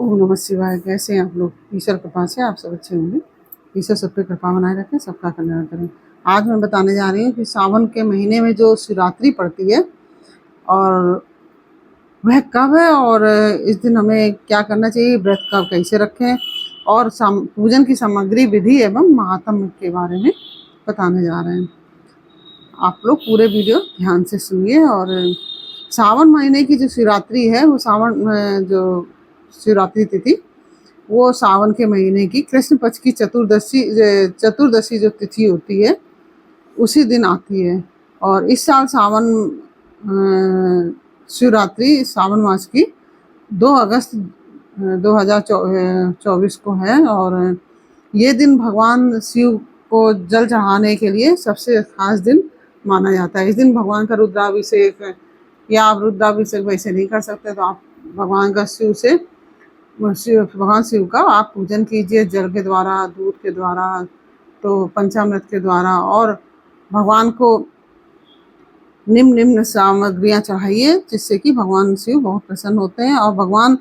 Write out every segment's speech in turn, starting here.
ओम नमः शिवाय। कैसे हैं आप लोग? ईश्वर कृपा से आप सब अच्छे होंगे। ईश्वर सब पे कृपा बनाए रखें, सबका कल्याण करें। आज मैं बताने जा रही हूँ कि सावन के महीने में जो शिवरात्रि पड़ती है और वह कब है और इस दिन हमें क्या करना चाहिए, व्रत कब कैसे रखें और पूजन की सामग्री, विधि एवं महात्म्य के बारे में बताने जा रहे हैं। आप लोग पूरे वीडियो ध्यान से सुनिए। और सावन महीने की जो शिवरात्रि है, वो जो शिवरात्रि तिथि, वो सावन के महीने की कृष्ण पक्ष की चतुर्दशी जो तिथि होती है, उसी दिन आती है। और इस साल शिवरात्रि सावन मास की 2 अगस्त 2024 को है। और ये दिन भगवान शिव को जल चढ़ाने के लिए सबसे खास दिन माना जाता है। इस दिन भगवान का रुद्राभिषेक, या आप रुद्राभिषेक वैसे नहीं कर सकते तो आप भगवान शिव का आप पूजन कीजिए, जल के द्वारा, दूध के द्वारा, तो पंचामृत के द्वारा। और भगवान को निम्न सामग्रियां चढ़ाइए, जिससे कि भगवान शिव बहुत प्रसन्न होते हैं। और भगवान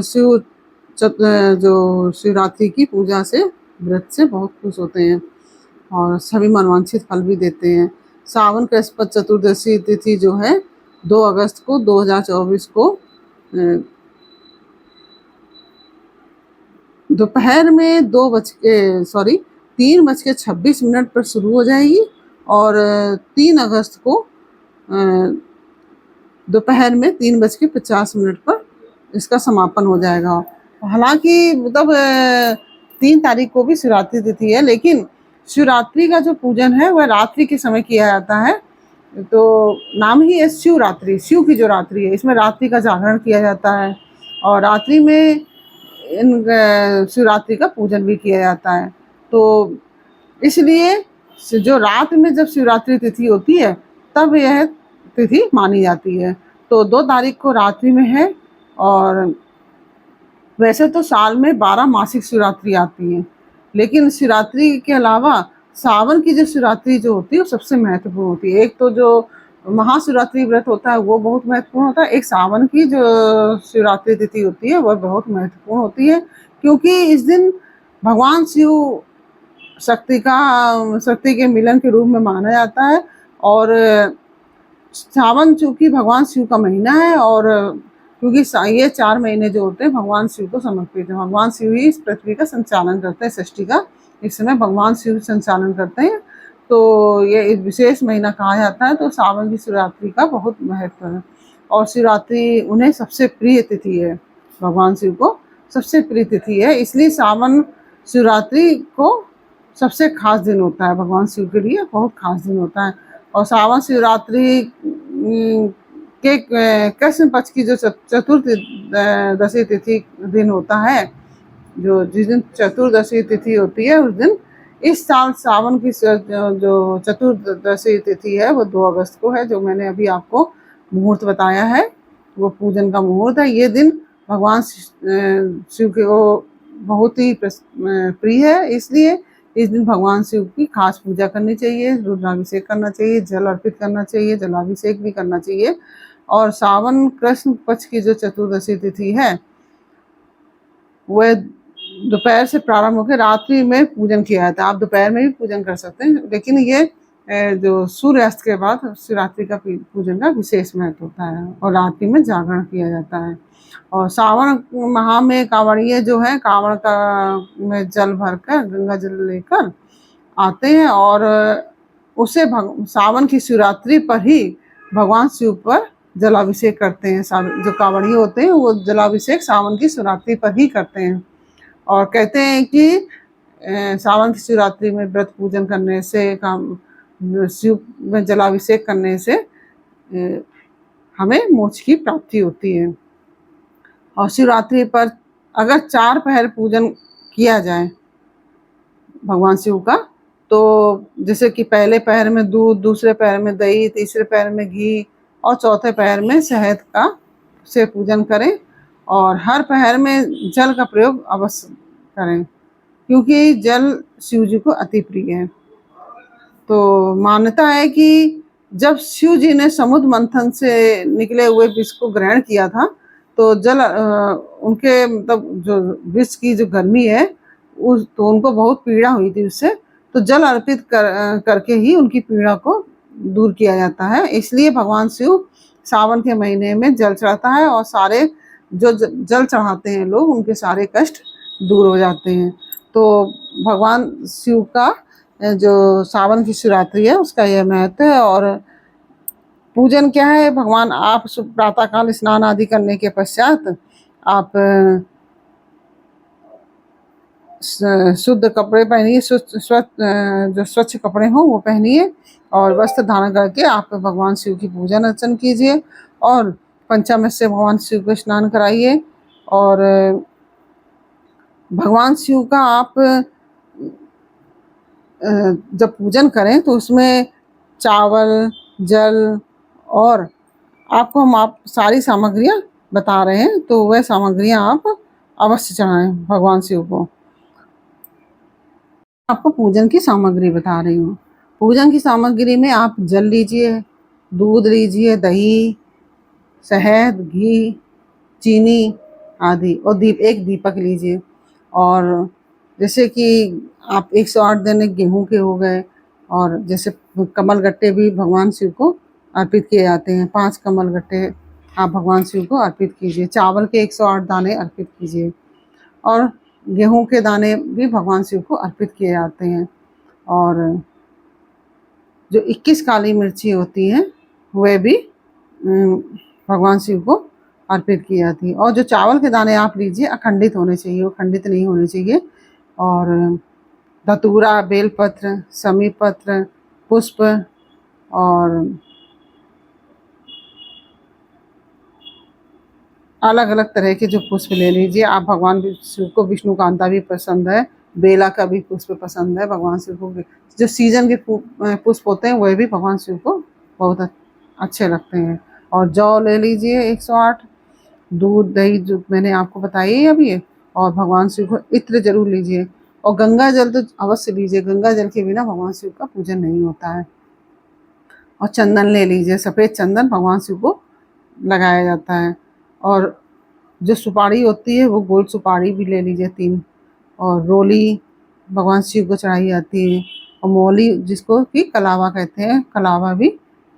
शिव जो शिवरात्रि की पूजा से, व्रत से बहुत खुश होते हैं और सभी मनवांछित फल भी देते हैं। सावन कृष्ण चतुर्दशी तिथि जो है 2 अगस्त को 2024 को दोपहर में 3:26 पर शुरू हो जाएगी और 3 अगस्त को दोपहर में 3:50 पर इसका समापन हो जाएगा। हालांकि मतलब 3 तारीख को भी शिवरात्रि तिथि है, लेकिन शिवरात्रि का जो पूजन है वह रात्रि के समय किया जाता है। तो नाम ही है शिवरात्रि, शिव की जो रात्रि है, इसमें रात्रि का जागरण किया जाता है और रात्रि में इन शिवरात्रि का पूजन भी किया जाता है। तो इसलिए जो रात में जब शिवरात्रि तिथि होती है, तब यह तिथि मानी जाती है। तो 2 तारीख को रात्रि में है। और वैसे तो साल में 12 मासिक शिवरात्रि आती हैं, लेकिन शिवरात्रि के अलावा सावन की जो शिवरात्रि जो होती है वो सबसे महत्वपूर्ण होती है। एक तो जो महाशिवरात्रि व्रत होता है वो बहुत महत्वपूर्ण होता है, एक सावन की जो शिवरात्रि तिथि होती है वह बहुत महत्वपूर्ण होती है, क्योंकि इस दिन भगवान शिव शक्ति के मिलन के रूप में माना जाता है। और सावन चूंकि भगवान शिव का महीना है, और क्योंकि ये 4 महीने जो होते हैं भगवान शिव को समर्पित है। भगवान शिव ही इस पृथ्वी का संचालन करते हैं, सृष्टि का इस समय भगवान शिव संचालन करते हैं। तो ये एक विशेष महीना कहा जाता है। तो सावन की शिवरात्रि का बहुत महत्व है और शिवरात्रि उन्हें सबसे प्रिय तिथि है, भगवान शिव को सबसे प्रिय तिथि है, इसलिए सावन शिवरात्रि को सबसे खास दिन होता है, भगवान शिव के लिए बहुत खास दिन होता है। और सावन शिवरात्रि के कृष्ण पक्ष की जो चतुर्दशी तिथि दिन होता है, जिस दिन चतुर्दशी तिथि होती है, उस दिन इस साल सावन की जो चतुर्दशी तिथि है वो 2 अगस्त को है। जो मैंने अभी आपको मुहूर्त बताया है वो पूजन का मुहूर्त है। ये दिन भगवान शिव के को बहुत ही प्रिय है, इसलिए इस दिन भगवान शिव की खास पूजा करनी चाहिए, रुद्राभिषेक करना चाहिए, जल अर्पित करना चाहिए, जलाभिषेक भी करना चाहिए। और सावन कृष्ण पक्ष की जो चतुर्दशी तिथि है वह दोपहर से प्रारंभ होकर रात्रि में पूजन किया जाता है। आप दोपहर में भी पूजन कर सकते हैं, लेकिन ये जो सूर्यास्त के बाद शिवरात्रि का पूजन का विशेष महत्व होता है और रात्रि में जागरण किया जाता है। और सावन माह में कांवड़िए जो है कांवड़ का में जल भरकर, गंगा जल लेकर आते हैं और उसे सावन की शिवरात्रि पर ही भगवान शिव पर जलाभिषेक करते हैं। जो कांवड़िए होते हैं वो जलाभिषेक सावन की शिवरात्रि पर ही करते हैं और कहते हैं कि सावन की शिवरात्रि में व्रत पूजन करने से, शिव में जलाभिषेक करने से हमें मोक्ष की प्राप्ति होती है। और शिवरात्रि पर अगर 4 पहर पूजन किया जाए भगवान शिव का, तो जैसे कि पहले पहर में दूध, दूसरे पहर में दही, तीसरे पहर में घी और चौथे पहर में शहद का से पूजन करें। और हर पहर में जल का प्रयोग अवश्य करें, क्योंकि जल शिव जी को अति प्रिय है। तो मान्यता है कि जब शिव जी ने समुद्र मंथन से निकले हुए विष को ग्रहण किया था, तो जल उनके मतलब जो विष की जो गर्मी है उस तो उनको बहुत पीड़ा हुई थी उससे, तो जल अर्पित करके ही उनकी पीड़ा को दूर किया जाता है। इसलिए भगवान शिव सावन के महीने में जल चढ़ाता है और सारे जो जल चढ़ाते हैं लोग उनके सारे कष्ट दूर हो जाते हैं। तो भगवान शिव का जो सावन की शिवरात्रि है उसका यह महत्व है। और पूजन क्या है, भगवान आप प्रातः काल स्नान आदि करने के पश्चात आप शुद्ध कपड़े पहनिए, जो स्वच्छ कपड़े हों वो पहनिए और वस्त्र धारण करके आप भगवान शिव की पूजन अर्चन कीजिए और पंचामृत से भगवान शिव को स्नान कराइए। और भगवान शिव का आप जब पूजन करें तो उसमें चावल, जल और हम आप सारी सामग्रियां बता रहे हैं, तो वह सामग्रियां आप अवश्य चढ़ाएं भगवान शिव को। आपको पूजन की सामग्री बता रही हूँ। पूजन की सामग्री में आप जल लीजिए, दूध लीजिए, दही, शहद, घी, चीनी आदि और एक दीपक लीजिए। और जैसे कि आप 108 दाने गेहूं के हो गए, और जैसे कमल गट्टे भी भगवान शिव को अर्पित किए जाते हैं, 5 कमल गट्टे आप भगवान शिव को अर्पित कीजिए। चावल के 108 दाने अर्पित कीजिए और गेहूं के दाने भी भगवान शिव को अर्पित किए जाते हैं। और जो 21 काली मिर्ची होती हैं वह भी भगवान शिव को अर्पित की जाती है। और जो चावल के दाने आप लीजिए अखंडित होने चाहिए, वो खंडित नहीं होने चाहिए। और धतूरा, बेलपत्र, समीपत्र, पुष्प और अलग अलग तरह के जो पुष्प ले लीजिए आप। भगवान शिव को विष्णुकांता भी पसंद है, बेला का भी पुष्प पसंद है भगवान शिव को। जो सीजन के पुष्प होते हैं वह भी भगवान शिव को बहुत अच्छे लगते हैं। और जौ ले लीजिए 108, दूध, दही जो मैंने आपको बताई अभी। और भगवान शिव को इत्र जरूर लीजिए और गंगा जल तो अवश्य लीजिए, गंगा जल के बिना भगवान शिव का पूजन नहीं होता है। और चंदन ले लीजिए, सफ़ेद चंदन भगवान शिव को लगाया जाता है। और जो सुपारी होती है वो गोल सुपारी भी ले लीजिए 3। और रोली भगवान शिव को चढ़ाई जाती है। और मौली जिसको कि कलावा कहते हैं, कलावा भी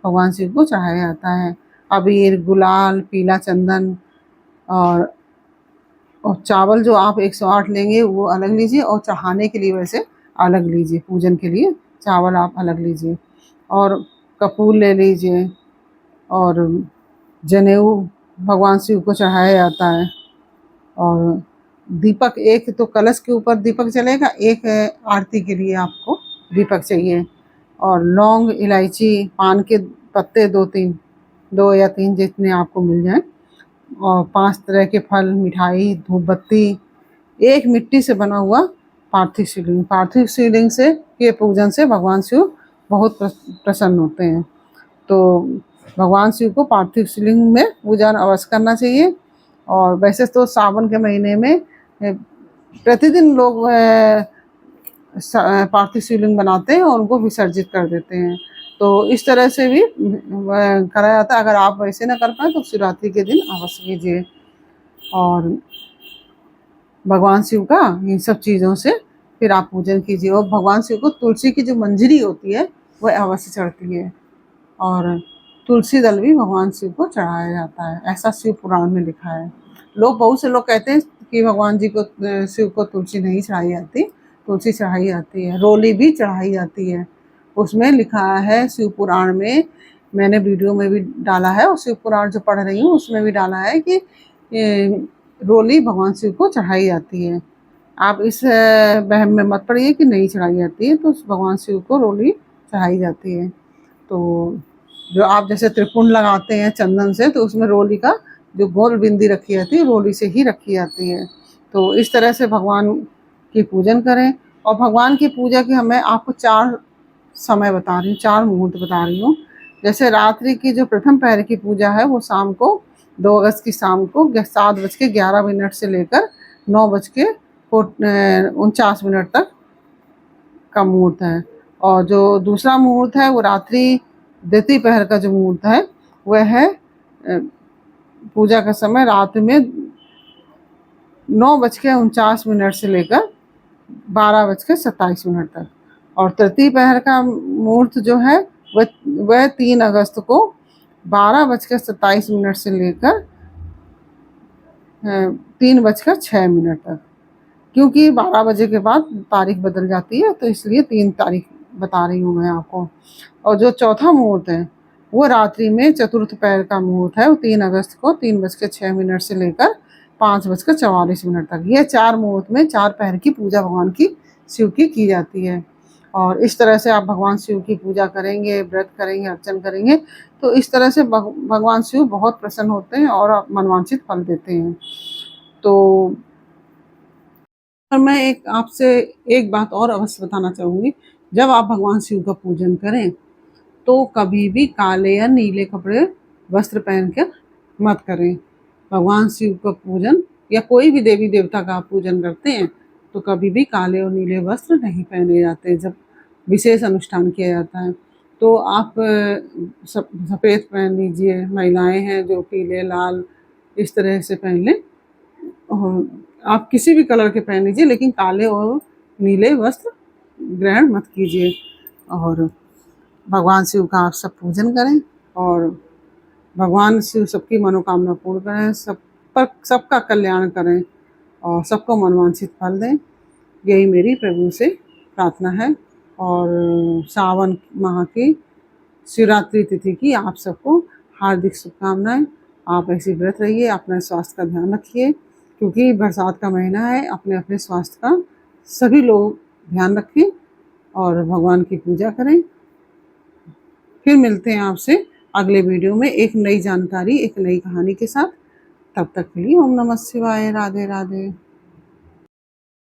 भगवान शिव को चढ़ाया जाता है। अबीर, गुलाल, पीला चंदन और चावल जो आप 108 लेंगे वो अलग लीजिए और चढ़ाने के लिए वैसे अलग लीजिए, पूजन के लिए चावल आप अलग लीजिए। और कपूर ले लीजिए और जनेऊ भगवान शिव को चढ़ाया जाता है। और दीपक, एक तो कलश के ऊपर दीपक जलेगा, एक आरती के लिए आपको दीपक चाहिए। और लौंग, इलायची, पान के पत्ते 2 या 3 जितने आपको मिल जाएं। और 5 तरह के फल, मिठाई, धूप बत्ती, एक मिट्टी से बना हुआ पार्थिव शिवलिंग। पार्थिव शिवलिंग से के पूजन से भगवान शिव बहुत प्रसन्न होते हैं। तो भगवान शिव को पार्थिव शिवलिंग में पूजन अवश्य करना चाहिए। और वैसे तो सावन के महीने में प्रतिदिन लोग पार्थिव शिवलिंग बनाते हैं और उनको विसर्जित कर देते हैं। तो इस तरह से भी करा जाता है। अगर आप वैसे ना कर पाए तो शिवरात्रि के दिन अवश्य कीजिए। और भगवान शिव का इन सब चीज़ों से फिर आप पूजन कीजिए। और भगवान शिव को तुलसी की जो मंजरी होती है वह अवश्य चढ़ती है। और तुलसी दल भी भगवान शिव को चढ़ाया जाता है, ऐसा शिव पुराण में लिखा है। बहुत से लोग कहते हैं कि भगवान जी को, शिव को तुलसी नहीं चढ़ाई जाती, तुलसी चढ़ाई जाती है, रोली भी चढ़ाई जाती है। उसमें लिखा है शिव पुराण में, मैंने वीडियो में भी डाला है और शिव पुराण जो पढ़ रही हूँ उसमें भी डाला है कि रोली भगवान शिव को चढ़ाई जाती है। आप इस वहम में मत पड़िए कि नहीं चढ़ाई जाती है, तो भगवान शिव को रोली चढ़ाई जाती है। तो जो आप जैसे त्रिपुंड लगाते हैं चंदन से, तो उसमें रोली का जो गोल बिंदी रखी जाती है रोली से ही रखी जाती है। तो इस तरह से भगवान की पूजन करें। और भगवान की पूजा के हमें आपको 4 समय बता रही हूँ, 4 मुहूर्त बता रही हूँ। जैसे रात्रि की जो प्रथम पहर की पूजा है वो शाम को 2 अगस्त की शाम को 7:11 से लेकर 9:49 तक का मुहूर्त है। और जो दूसरा मुहूर्त है वो रात्रि द्वितीय पहर का जो मुहूर्त है वह है पूजा का समय रात में 9:49 से लेकर 12:27 तक, और तृतीय पहर का मुहूर्त जो है वह 3 अगस्त को 12:27 से लेकर 3:06 तक, क्योंकि 12 बजे के बाद तारीख बदल जाती है, तो इसलिए 3 तारीख बता रही हूँ मैं आपको। और जो चौथा मुहूर्त है वो रात्रि में चतुर्थ पहर का मुहूर्त है, वो 3 अगस्त को 3:06 से लेकर 5:44 तक। ये 4 मुहूर्त में 4 पहर की पूजा भगवान की शिव की जाती है। और इस तरह से आप भगवान शिव की पूजा करेंगे, व्रत करेंगे, अर्चन करेंगे, तो इस तरह से भगवान शिव बहुत प्रसन्न होते हैं और मनवांछित फल देते हैं। तो और मैं आपसे एक बात और अवश्य बताना चाहूँगी, जब आप भगवान शिव का पूजन करें तो कभी भी काले या नीले कपड़े वस्त्र पहनकर मत करें। भगवान शिव का पूजन या कोई भी देवी देवता का आप पूजन करते हैं तो कभी भी काले और नीले वस्त्र नहीं पहने जाते जब विशेष अनुष्ठान किया जाता है। तो आप सफ़ेद पहन लीजिए, महिलाएं हैं जो पीले लाल इस तरह से पहन लें, और आप किसी भी कलर के पहन लीजिए, लेकिन काले और नीले वस्त्र ग्रहण मत कीजिए। और भगवान शिव का आप सब पूजन करें और भगवान शिव सबकी मनोकामना पूर्ण करें, सबका कल्याण करें और सबको मनवांछित फल दें, यही मेरी प्रभु से प्रार्थना है। और सावन माह की शिवरात्रि तिथि की आप सबको हार्दिक शुभकामनाएं। आप ऐसे व्रत रहिए, अपने स्वास्थ्य का ध्यान रखिए, क्योंकि बरसात का महीना है। अपने अपने स्वास्थ्य का सभी लोग ध्यान रखें और भगवान की पूजा करें। फिर मिलते हैं आपसे अगले वीडियो में एक नई जानकारी, एक नई कहानी के साथ। तब तक के लिए ओम नमः शिवाय, राधे राधे।